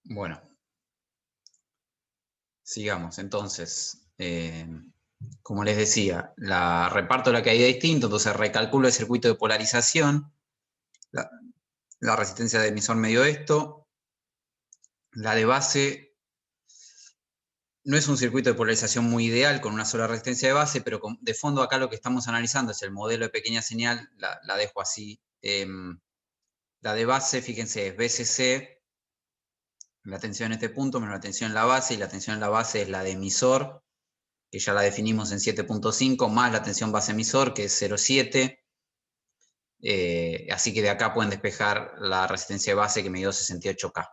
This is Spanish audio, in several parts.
Bueno, sigamos. Entonces, como les decía, reparto la caída distinto, entonces recalculo el circuito de polarización, la resistencia de emisor me dio esto, la de base no es un circuito de polarización muy ideal con una sola resistencia de base, pero de fondo acá lo que estamos analizando es el modelo de pequeña señal, la dejo así. La de base, fíjense, es BCC, la tensión en este punto menos la tensión en la base, y la tensión en la base es la de emisor, que ya la definimos en 7.5, más la tensión base emisor, que es 0,7. Así que de acá pueden despejar la resistencia de base que me dio 68K.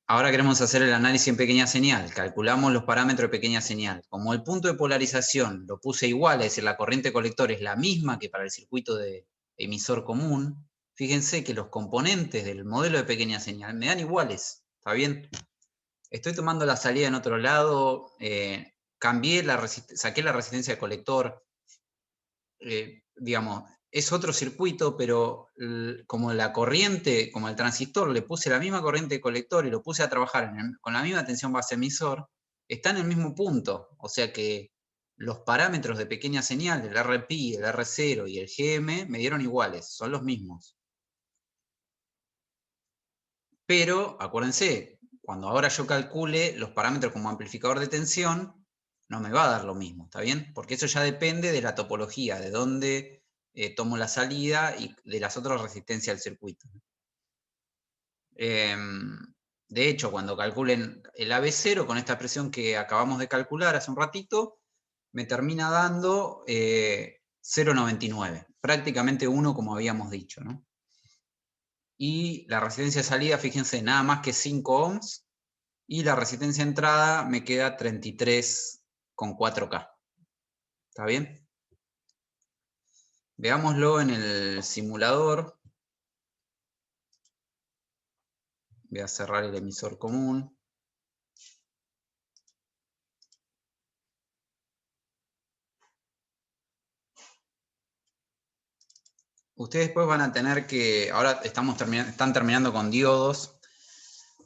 Ahora queremos hacer el análisis en pequeña señal. Calculamos los parámetros de pequeña señal. Como el punto de polarización lo puse igual, es decir, la corriente colector es la misma que para el circuito de emisor común, fíjense que los componentes del modelo de pequeña señal me dan iguales. ¿Está bien? Estoy tomando la salida en otro lado, saqué la resistencia de colector, digamos, es otro circuito, pero como la corriente, como el transistor, le puse la misma corriente de colector y lo puse a trabajar con la misma tensión base emisor, está en el mismo punto. O sea que los parámetros de pequeña señal, el RPi, el R0 y el GM, me dieron iguales, son los mismos. Pero, acuérdense, cuando ahora yo calcule los parámetros como amplificador de tensión, no me va a dar lo mismo, ¿está bien? Porque eso ya depende de la topología, de dónde tomo la salida y de las otras resistencias del circuito. De hecho, cuando calculen el AB0 con esta expresión que acabamos de calcular hace un ratito, me termina dando 0,99, prácticamente 1 como habíamos dicho, ¿no? Y la resistencia de salida, fíjense, nada más que 5 ohms, y la resistencia de entrada me queda 33,4K. ¿Está bien? Veámoslo en el simulador. Voy a cerrar el emisor común. Ustedes después van a tener que, ahora están terminando con diodos.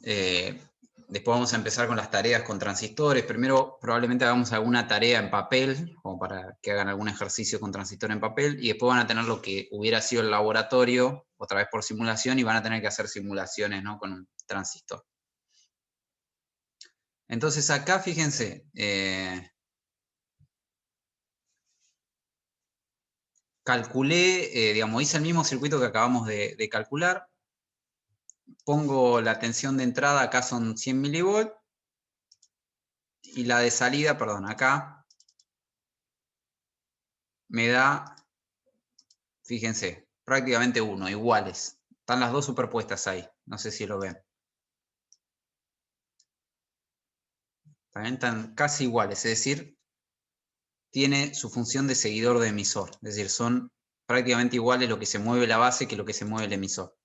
Después vamos a empezar con las tareas con transistores. Primero probablemente hagamos alguna tarea en papel, como para que hagan algún ejercicio con transistor en papel, y después van a tener lo que hubiera sido el laboratorio, otra vez por simulación, y van a tener que hacer simulaciones, ¿no?, con un transistor. Entonces acá, fíjense, calculé, digamos, hice el mismo circuito que acabamos de calcular. Pongo la tensión de entrada, acá son 100 milivolts, y la de salida, perdón, acá me da, fíjense, prácticamente 1, iguales. Están las dos superpuestas ahí, no sé si lo ven. También están casi iguales, es decir, tiene su función de seguidor de emisor. Es decir, son prácticamente iguales lo que se mueve la base que lo que se mueve el emisor.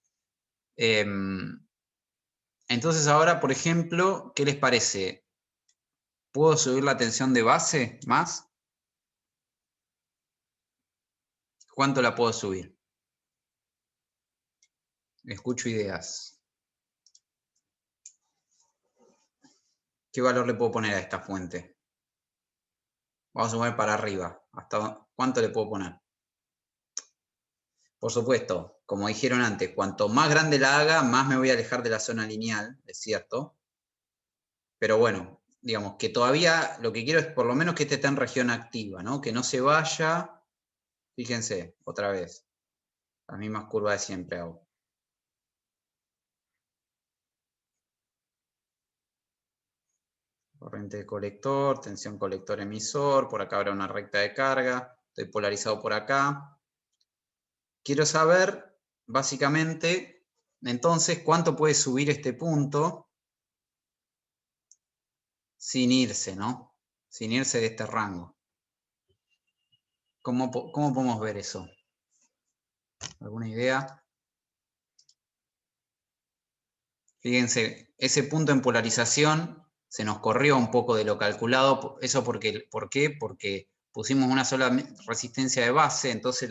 Entonces ahora, por ejemplo, ¿qué les parece? ¿Puedo subir la tensión de base más? ¿Cuánto la puedo subir? Escucho ideas. ¿Qué valor le puedo poner a esta fuente? Vamos a mover para arriba. ¿Hasta cuánto le puedo poner? Por supuesto, como dijeron antes, cuanto más grande la haga, más me voy a alejar de la zona lineal, es cierto. Pero bueno, digamos que todavía lo que quiero es por lo menos que esté en región activa, ¿no? Que no se vaya. Fíjense, otra vez, las mismas curvas de siempre hago. Corriente de colector, tensión colector emisor, por acá habrá una recta de carga, estoy polarizado por acá. Quiero saber, básicamente, entonces, cuánto puede subir este punto sin irse, ¿no? Sin irse de este rango. ¿Cómo podemos ver eso? ¿Alguna idea? Fíjense, ese punto en polarización se nos corrió un poco de lo calculado. ¿Eso ¿por qué? Porque pusimos una sola resistencia de base, entonces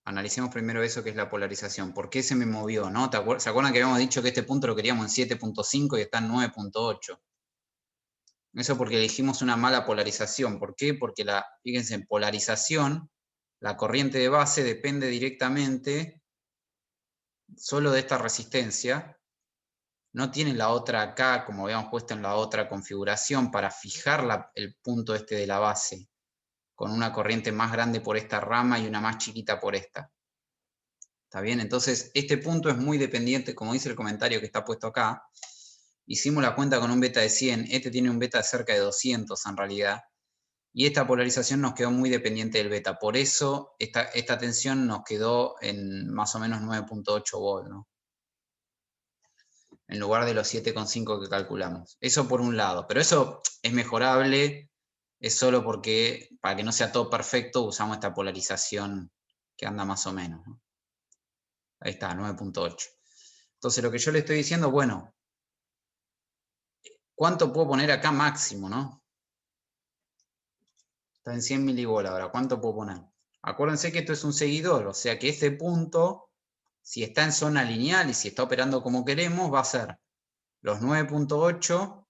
analicemos primero eso que es la polarización. ¿Por qué se me movió? ¿No? ¿Se acuerdan que habíamos dicho que este punto lo queríamos en 7.5 y está en 9.8? Eso porque elegimos una mala polarización. ¿Por qué? Porque fíjense, en polarización, la corriente de base depende directamente solo de esta resistencia. No tiene la otra acá, como habíamos puesto en la otra configuración, para fijar el punto este de la base, con una corriente más grande por esta rama y una más chiquita por esta. ¿Está bien? Entonces, este punto es muy dependiente, como dice el comentario que está puesto acá. Hicimos la cuenta con un beta de 100, este tiene un beta de cerca de 200 en realidad, y esta polarización nos quedó muy dependiente del beta. Por eso, esta tensión nos quedó en más o menos 9.8 volts, ¿no? En lugar de los 7,5 que calculamos. Eso por un lado, pero eso es mejorable, es solo porque, para que no sea todo perfecto, usamos esta polarización que anda más o menos, ¿no? Ahí está, 9.8. Entonces lo que yo le estoy diciendo, bueno, ¿cuánto puedo poner acá máximo, no? Está en 100 milivolt ahora, ¿cuánto puedo poner? Acuérdense que esto es un seguidor, o sea que este punto, si está en zona lineal y si está operando como queremos, va a ser los 9.8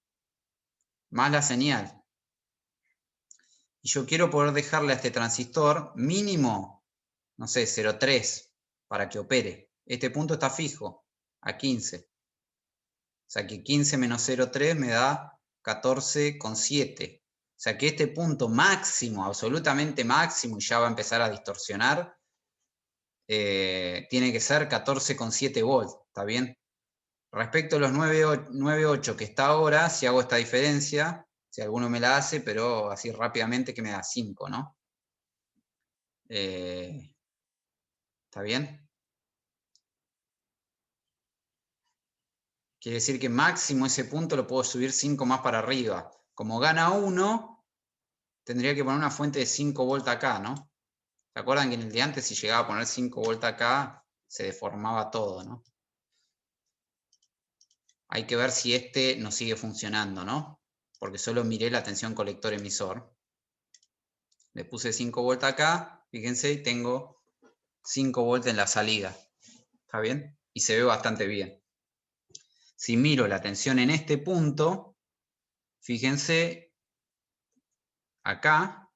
más la señal. Y yo quiero poder dejarle a este transistor mínimo, no sé, 0,3 para que opere. Este punto está fijo, a 15. O sea que 15 menos 0,3 me da 14,7. O sea que este punto máximo, absolutamente máximo, y ya va a empezar a distorsionar, tiene que ser 14,7 volts, ¿está bien? Respecto a los 9,8 que está ahora, si hago esta diferencia, si alguno me la hace, pero así rápidamente que me da 5, ¿no? ¿Está bien? Quiere decir que máximo ese punto lo puedo subir 5 más para arriba. Como gana 1, tendría que poner una fuente de 5 volts acá, ¿no? ¿Se acuerdan que en el de antes si llegaba a poner 5 volts acá, se deformaba todo, ¿no? Hay que ver si este no sigue funcionando, ¿no? Porque solo miré la tensión colector-emisor. Le puse 5 volts acá, fíjense, y tengo 5 volts en la salida. ¿Está bien? Y se ve bastante bien. Si miro la tensión en este punto, fíjense, acá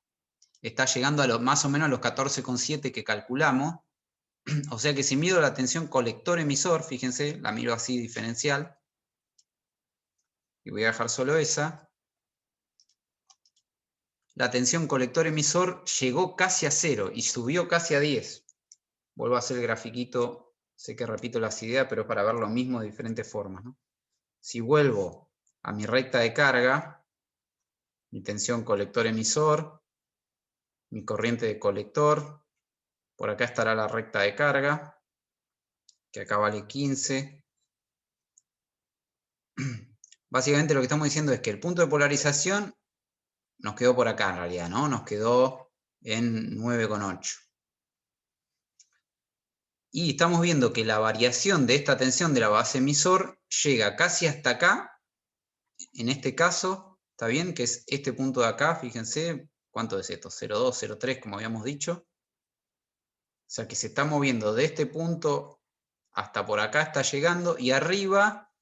está llegando a más o menos a los 14,7 que calculamos. O sea que si mido la tensión colector-emisor, fíjense, la miro así diferencial, y voy a dejar solo esa, la tensión colector-emisor llegó casi a 0 y subió casi a 10. Vuelvo a hacer el grafiquito, sé que repito las ideas, pero es para ver lo mismo de diferentes formas, ¿no? Si vuelvo a mi recta de carga, mi tensión colector-emisor, mi corriente de colector, por acá estará la recta de carga, que acá vale 15. Básicamente lo que estamos diciendo es que el punto de polarización nos quedó por acá en realidad, ¿no? Nos quedó en 9,8. Y estamos viendo que la variación de esta tensión de la base emisor llega casi hasta acá, en este caso, ¿está bien? Que es este punto de acá, fíjense, ¿cuánto es esto? 0,2, 0,3 como habíamos dicho. O sea que se está moviendo de este punto hasta por acá está llegando y arriba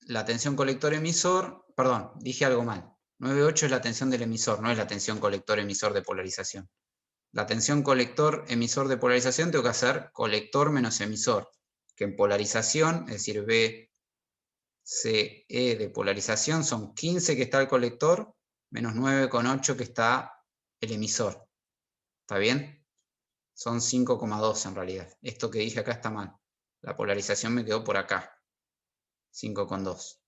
la tensión colector-emisor, perdón, dije algo mal. 9,8 es la tensión del emisor, no es la tensión colector-emisor de polarización. La tensión colector-emisor de polarización tengo que hacer colector menos emisor, que en polarización, es decir, BCE de polarización son 15 que está el colector, menos 9,8 que está el emisor. ¿Está bien? Son 5,2 en realidad. Esto que dije acá está mal. La polarización me quedó por acá. 5,2.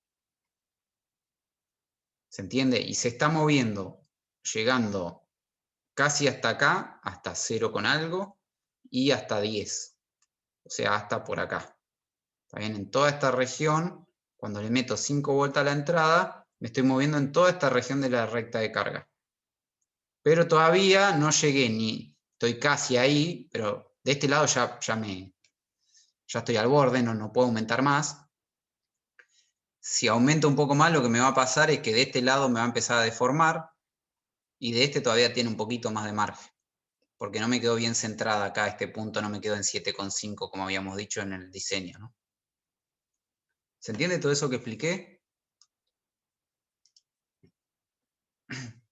¿Se entiende? Y se está moviendo, llegando casi hasta acá, hasta 0 con algo, y hasta 10. O sea, hasta por acá. ¿Está bien? En toda esta región, cuando le meto 5 volts a la entrada, me estoy moviendo en toda esta región de la recta de carga. Pero todavía no llegué ni, estoy casi ahí, pero de este lado ya estoy al borde, no puedo aumentar más. Si aumento un poco más, lo que me va a pasar es que de este lado me va a empezar a deformar y de este todavía tiene un poquito más de margen. porque no me quedó bien centrada acá, este punto no me quedó en 7,5 como habíamos dicho en el diseño, ¿no? ¿Se entiende todo eso que expliqué?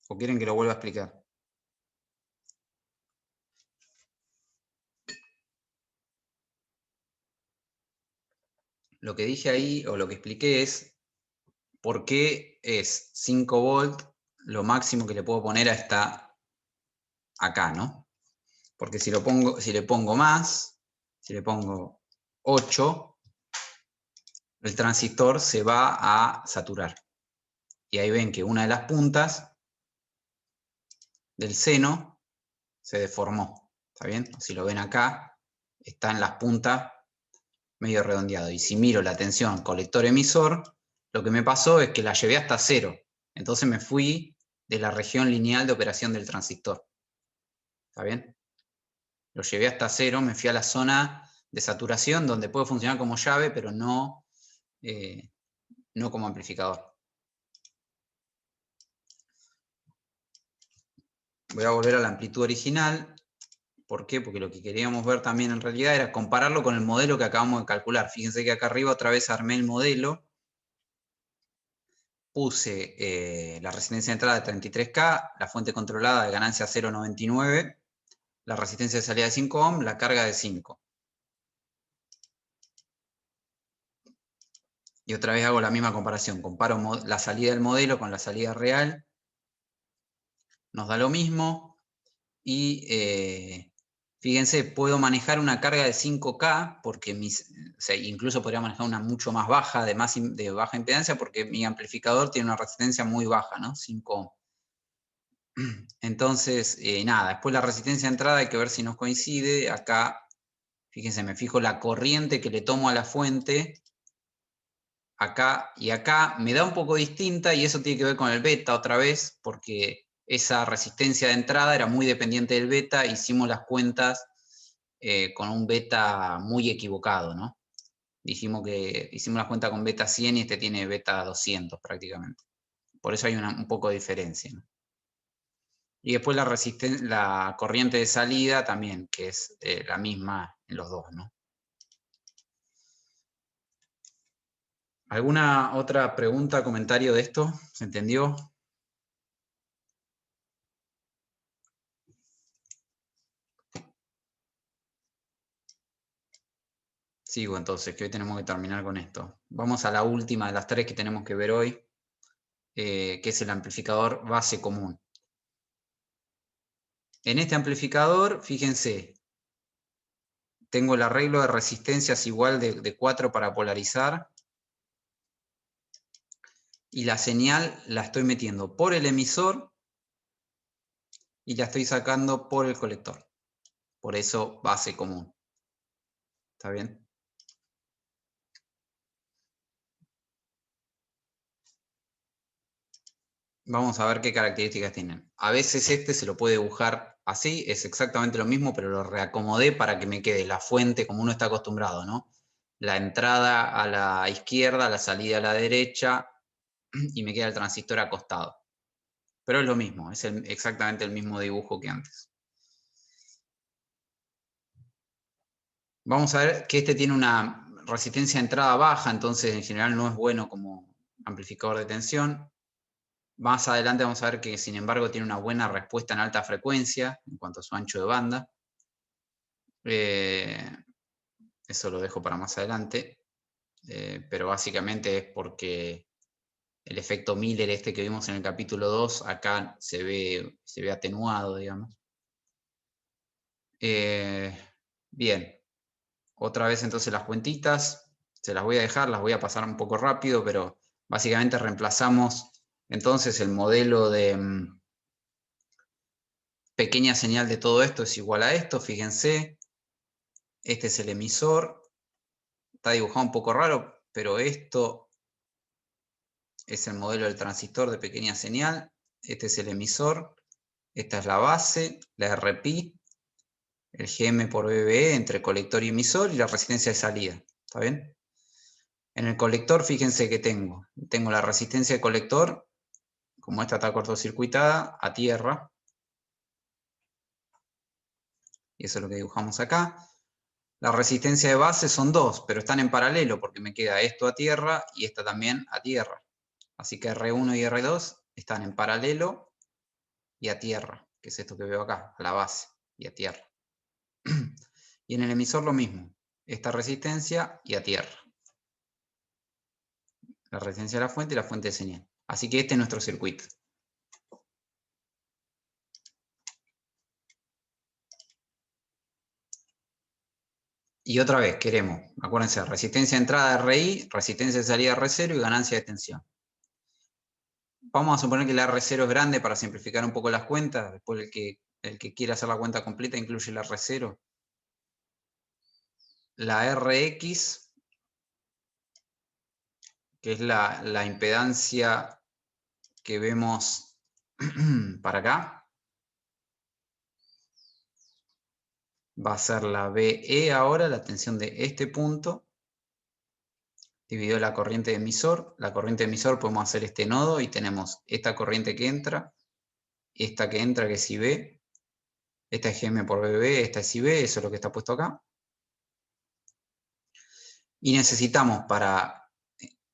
¿O quieren que lo vuelva a explicar? Lo que dije ahí, o lo que expliqué es por qué es 5 volt lo máximo que le puedo poner a esta acá, ¿no? Porque si le pongo más, si le pongo 8, el transistor se va a saturar. Y ahí ven que una de las puntas del seno se deformó. ¿Está bien? Si lo ven acá, está en las puntas medio redondeado. Y si miro la tensión colector-emisor, lo que me pasó es que la llevé hasta 0. Entonces me fui de la región lineal de operación del transistor. ¿Está bien? Lo llevé hasta 0, me fui a la zona de saturación donde puede funcionar como llave, pero no como amplificador. Voy a volver a la amplitud original. ¿Por qué? Porque lo que queríamos ver también en realidad era compararlo con el modelo que acabamos de calcular. Fíjense que acá arriba otra vez armé el modelo. Puse la resistencia de entrada de 33K, la fuente controlada de ganancia 0,99, la resistencia de salida de 5 ohm, la carga de 5. Y otra vez hago la misma comparación. Comparo la salida del modelo con la salida real. Nos da lo mismo. Y fíjense, puedo manejar una carga de 5K, porque incluso podría manejar una mucho más baja, de baja impedancia, porque mi amplificador tiene una resistencia muy baja, ¿no? 5 ohm. Entonces, nada, después la resistencia de entrada hay que ver si nos coincide. Acá, fíjense, me fijo la corriente que le tomo a la fuente. Acá y acá me da un poco distinta y eso tiene que ver con el beta otra vez, porque esa resistencia de entrada era muy dependiente del beta. Hicimos las cuentas con un beta muy equivocado, ¿no? Dijimos que hicimos la cuenta con beta 100 y este tiene beta 200 prácticamente. Por eso hay un poco de diferencia, ¿no? Y después la corriente de salida también, que es la misma en los dos, ¿no? ¿Alguna otra pregunta, comentario de esto? ¿Se entendió? Sigo entonces, que hoy tenemos que terminar con esto. Vamos a la última de las 3 que tenemos que ver hoy, que es el amplificador base común. En este amplificador, fíjense, tengo el arreglo de resistencias igual de 4 para polarizar. Y la señal la estoy metiendo por el emisor y la estoy sacando por el colector. Por eso base común. ¿Está bien? Vamos a ver qué características tienen. A veces este se lo puede dibujar así, es exactamente lo mismo, pero lo reacomodé para que me quede la fuente como uno está acostumbrado, ¿no? La entrada a la izquierda, la salida a la derecha, y me queda el transistor acostado. Pero es lo mismo, es exactamente el mismo dibujo que antes. Vamos a ver que este tiene una resistencia de entrada baja, entonces en general no es bueno como amplificador de tensión. Más adelante vamos a ver que sin embargo tiene una buena respuesta en alta frecuencia en cuanto a su ancho de banda. Eso lo dejo para más adelante. Pero básicamente es porque el efecto Miller este que vimos en el capítulo 2 acá se ve atenuado, digamos. Bien. Otra vez entonces las cuentitas, se las voy a dejar, las voy a pasar un poco rápido, pero básicamente reemplazamos entonces el modelo de pequeña señal de todo esto es igual a esto, fíjense, este es el emisor, está dibujado un poco raro, pero esto es el modelo del transistor de pequeña señal, este es el emisor, esta es la base, la RPI, el GM por BBE entre colector y emisor y la resistencia de salida, ¿está bien? En el colector, fíjense que tengo la resistencia de colector, como esta está cortocircuitada, a tierra. y eso es lo que dibujamos acá. La resistencia de base son 2, pero están en paralelo porque me queda esto a tierra y esta también a tierra. Así que R1 y R2 están en paralelo y a tierra, que es esto que veo acá, a la base y a tierra. Y en el emisor lo mismo, esta resistencia y a tierra. La resistencia de la fuente y la fuente de señal. Así que este es nuestro circuito. Y otra vez queremos, acuérdense, resistencia de entrada RI, resistencia de salida R0 y ganancia de tensión. Vamos a suponer que la R0 es grande para simplificar un poco las cuentas. Después el que quiera hacer la cuenta completa incluye la R0. La Rx, que es la impedancia que vemos para acá, va a ser la BE ahora, la tensión de este punto, dividido la corriente de emisor. La corriente de emisor podemos hacer este nodo y tenemos esta corriente que entra, esta que entra que es IB, esta es GM por BB, esta es IB, eso es lo que está puesto acá. Y necesitamos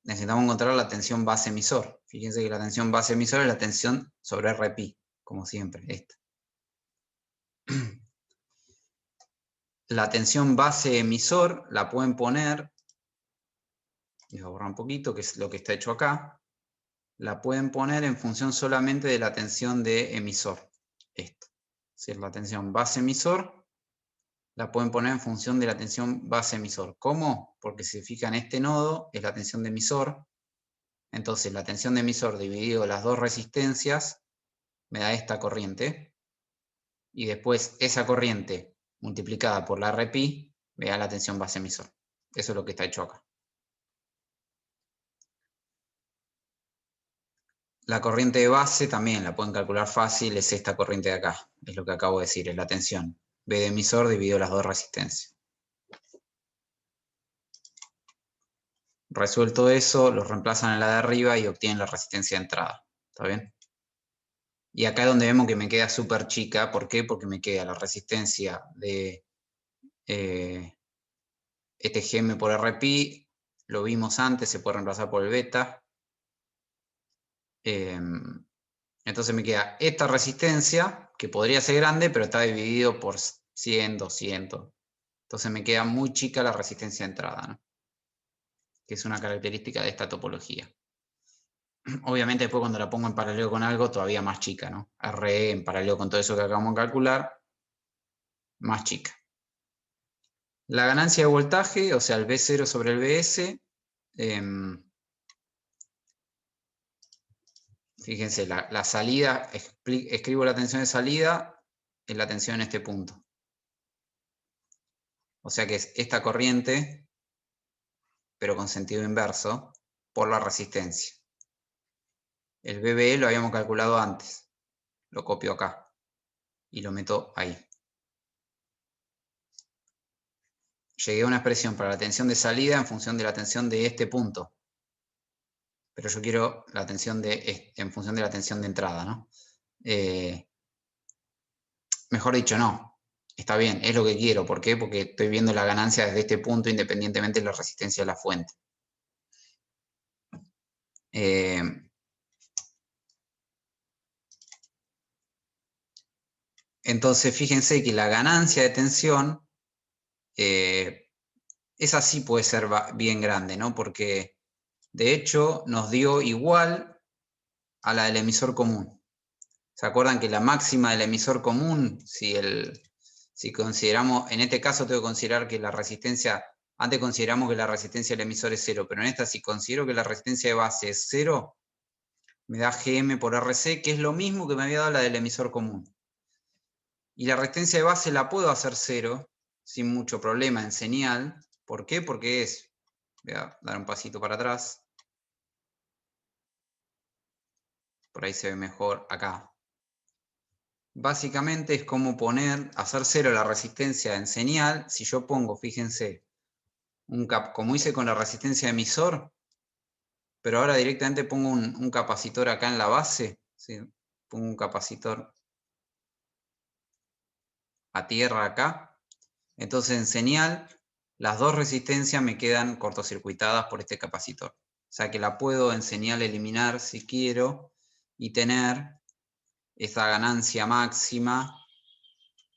encontrar la tensión base emisor. Fíjense que la tensión base emisor es la tensión sobre RP, como siempre, esta. La tensión base emisor la pueden poner, voy a borrar un poquito, que es lo que está hecho acá, la pueden poner en función solamente de la tensión de emisor. Esta. Es decir, la tensión base emisor la pueden poner en función de la tensión base emisor. ¿Cómo? Porque si se fijan, este nodo es la tensión de emisor. Entonces la tensión de emisor dividido las dos resistencias me da esta corriente. Y después esa corriente multiplicada por la RPi me da la tensión base emisor. Eso es lo que está hecho acá. La corriente de base también la pueden calcular fácil, es esta corriente de acá. Es lo que acabo de decir, es la tensión. B de emisor dividido las dos resistencias. Resuelto eso, los reemplazan en la de arriba y obtienen la resistencia de entrada. ¿Está bien? Y acá es donde vemos que me queda súper chica. ¿Por qué? Porque me queda la resistencia de este Gm por Rpi. Lo vimos antes, se puede reemplazar por el beta. Entonces me queda esta resistencia, que podría ser grande, pero está dividido por 100, 200. Entonces me queda muy chica la resistencia de entrada, ¿no? Que es una característica de esta topología. Obviamente después cuando la pongo en paralelo con algo, todavía más chica, ¿no? RE en paralelo con todo eso que acabamos de calcular, más chica. La ganancia de voltaje, o sea, el V0 sobre el Vs, fíjense, la salida, escribo la tensión de salida, es la tensión en este punto. O sea que es esta corriente, pero con sentido inverso, por la resistencia. El BBE lo habíamos calculado antes. Lo copio acá y lo meto ahí. Llegué a una expresión para la tensión de salida en función de la tensión de este punto. Pero yo quiero la tensión en función de la tensión de entrada, ¿no? Mejor dicho, no. Está bien, es lo que quiero. ¿Por qué? Porque estoy viendo la ganancia desde este punto independientemente de la resistencia de la fuente. Entonces, fíjense que la ganancia de tensión, esa sí puede ser bien grande, ¿no? Porque de hecho nos dio igual a la del emisor común. ¿Se acuerdan que la máxima del emisor común, si consideramos, en este caso tengo que considerar que la resistencia, antes consideramos que la resistencia del emisor es 0, pero en esta si considero que la resistencia de base es 0, me da Gm por Rc, que es lo mismo que me había dado la del emisor común. Y la resistencia de base la puedo hacer 0 sin mucho problema en señal. ¿Por qué? Porque voy a dar un pasito para atrás. Por ahí se ve mejor acá. Básicamente es como hacer 0 la resistencia en señal. Si yo pongo, fíjense, como hice con la resistencia de emisor, pero ahora directamente pongo un capacitor acá en la base. ¿Sí? Pongo un capacitor a tierra acá. Entonces en señal, las dos resistencias me quedan cortocircuitadas por este capacitor. O sea que la puedo en señal eliminar si quiero y tener esa ganancia máxima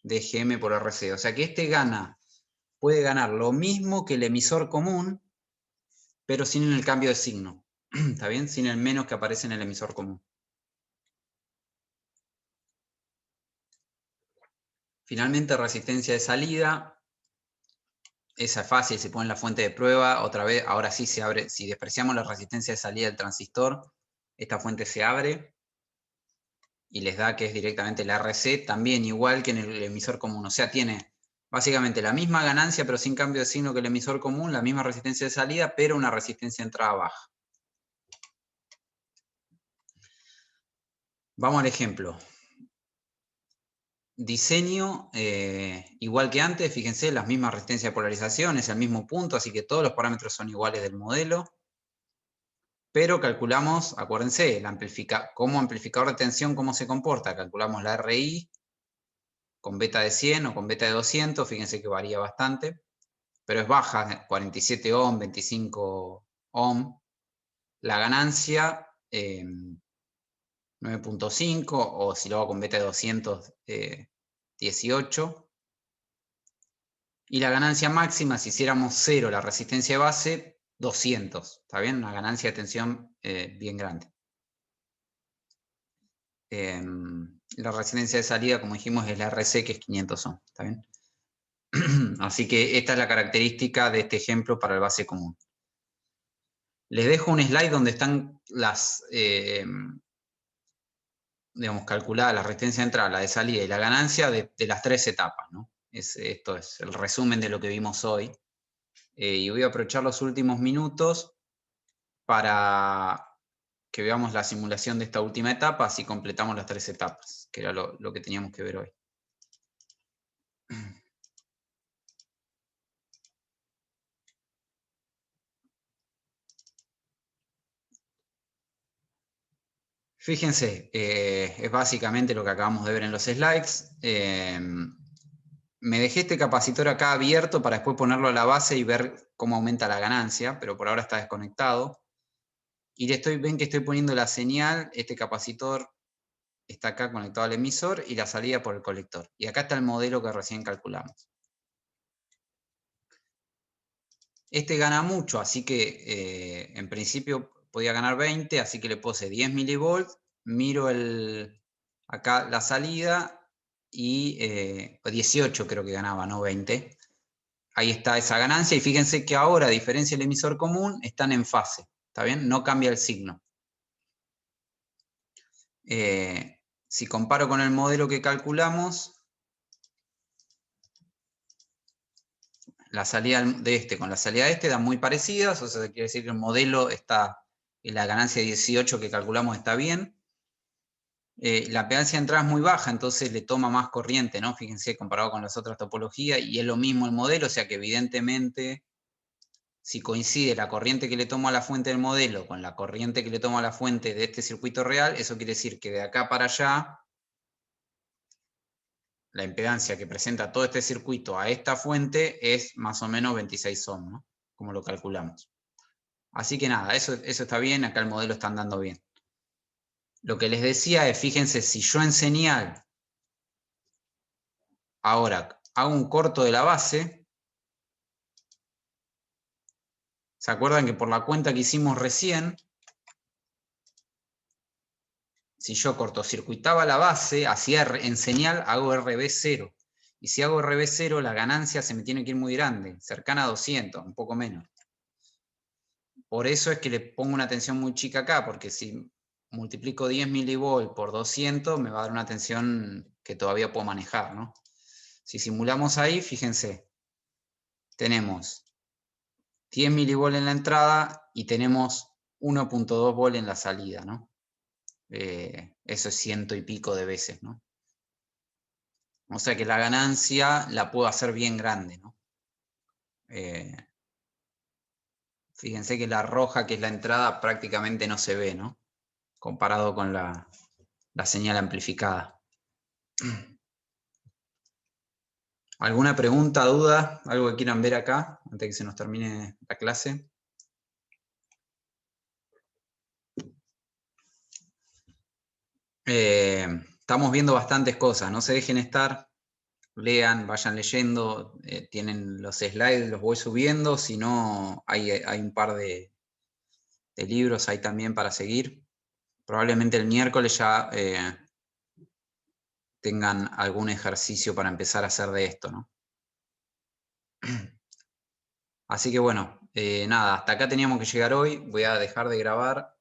de GM por RC. O sea que este puede ganar lo mismo que el emisor común, pero sin el cambio de signo. ¿Está bien? Sin el menos que aparece en el emisor común. Finalmente, resistencia de salida. Esa es fácil, se pone en la fuente de prueba. Otra vez, ahora sí se abre. Si despreciamos la resistencia de salida del transistor, esta fuente se abre y les da que es directamente la RC, también igual que en el emisor común. O sea, tiene básicamente la misma ganancia, pero sin cambio de signo que el emisor común, la misma resistencia de salida, pero una resistencia de entrada baja. Vamos al ejemplo. Diseño igual que antes, fíjense, las mismas resistencias de polarización, es el mismo punto, así que todos los parámetros son iguales del modelo. Pero calculamos, acuérdense, como amplificador de tensión, ¿cómo se comporta? Calculamos la RI con beta de 100 o con beta de 200, fíjense que varía bastante, pero es baja, 47 ohm, 25 ohm. La ganancia, 9.5, o si lo hago con beta de 200, 18. Y la ganancia máxima, si hiciéramos 0 la resistencia de base, 200. ¿Está bien? Una ganancia de tensión bien grande. La resistencia de salida, como dijimos, es la RC, que es 500 ohm. ¿Está bien? Así que esta es la característica de este ejemplo para el base común. Les dejo un slide donde están las, digamos, calculadas la resistencia de entrada, la de salida y la ganancia de las tres etapas, ¿no? Esto es el resumen de lo que vimos hoy. Y voy a aprovechar los últimos minutos para que veamos la simulación de esta última etapa, así completamos las tres etapas, que era lo que teníamos que ver hoy. Fíjense, es básicamente lo que acabamos de ver en los slides. Me dejé este capacitor acá abierto para después ponerlo a la base y ver cómo aumenta la ganancia, pero por ahora está desconectado. Y ven que estoy poniendo la señal, este capacitor está acá conectado al emisor y la salida por el colector. Y acá está el modelo que recién calculamos. Este gana mucho, así que en principio podía ganar 20, así que le puse 10 milivolts, miro acá la salida y 18 creo que ganaba, no 20. Ahí está esa ganancia y fíjense que ahora, a diferencia del emisor común, están en fase, ¿está bien? No cambia el signo. Si comparo con el modelo que calculamos, la salida de este con la salida de este dan muy parecidas, o sea, quiere decir que el modelo está, la ganancia de 18 que calculamos está bien. La impedancia de entrada es muy baja, entonces le toma más corriente, ¿no? Fíjense, comparado con las otras topologías, y es lo mismo el modelo, o sea que evidentemente, si coincide la corriente que le tomo a la fuente del modelo con la corriente que le tomo a la fuente de este circuito real, eso quiere decir que de acá para allá, la impedancia que presenta todo este circuito a esta fuente es más o menos 26 ohm, ¿no? Como lo calculamos. Así que nada, eso está bien, acá el modelo está andando bien. Lo que les decía es, fíjense, si yo en señal ahora hago un corto de la base, ¿se acuerdan que por la cuenta que hicimos recién, si yo cortocircuitaba la base, hacía en señal, hago RB0. Y si hago RB0, la ganancia se me tiene que ir muy grande, cercana a 200, un poco menos. Por eso es que le pongo una tensión muy chica acá, porque si multiplico 10 milivolts por 200, me va a dar una tensión que todavía puedo manejar, ¿no? Si simulamos ahí, fíjense, tenemos 10 milivolts en la entrada y tenemos 1.2 volt en la salida, ¿no? Eso es 100 y pico de veces, ¿no? O sea que la ganancia la puedo hacer bien grande, ¿no? Fíjense que la roja, que es la entrada, prácticamente no se ve, ¿no? Comparado con la señal amplificada. ¿Alguna pregunta, duda? ¿Algo que quieran ver acá antes de que se nos termine la clase? Estamos viendo bastantes cosas, no se dejen estar, lean, vayan leyendo, tienen los slides, los voy subiendo, si no, hay un par de libros ahí también para seguir. Probablemente el miércoles ya tengan algún ejercicio para empezar a hacer de esto, ¿no? Así que bueno, nada, hasta acá teníamos que llegar hoy, voy a dejar de grabar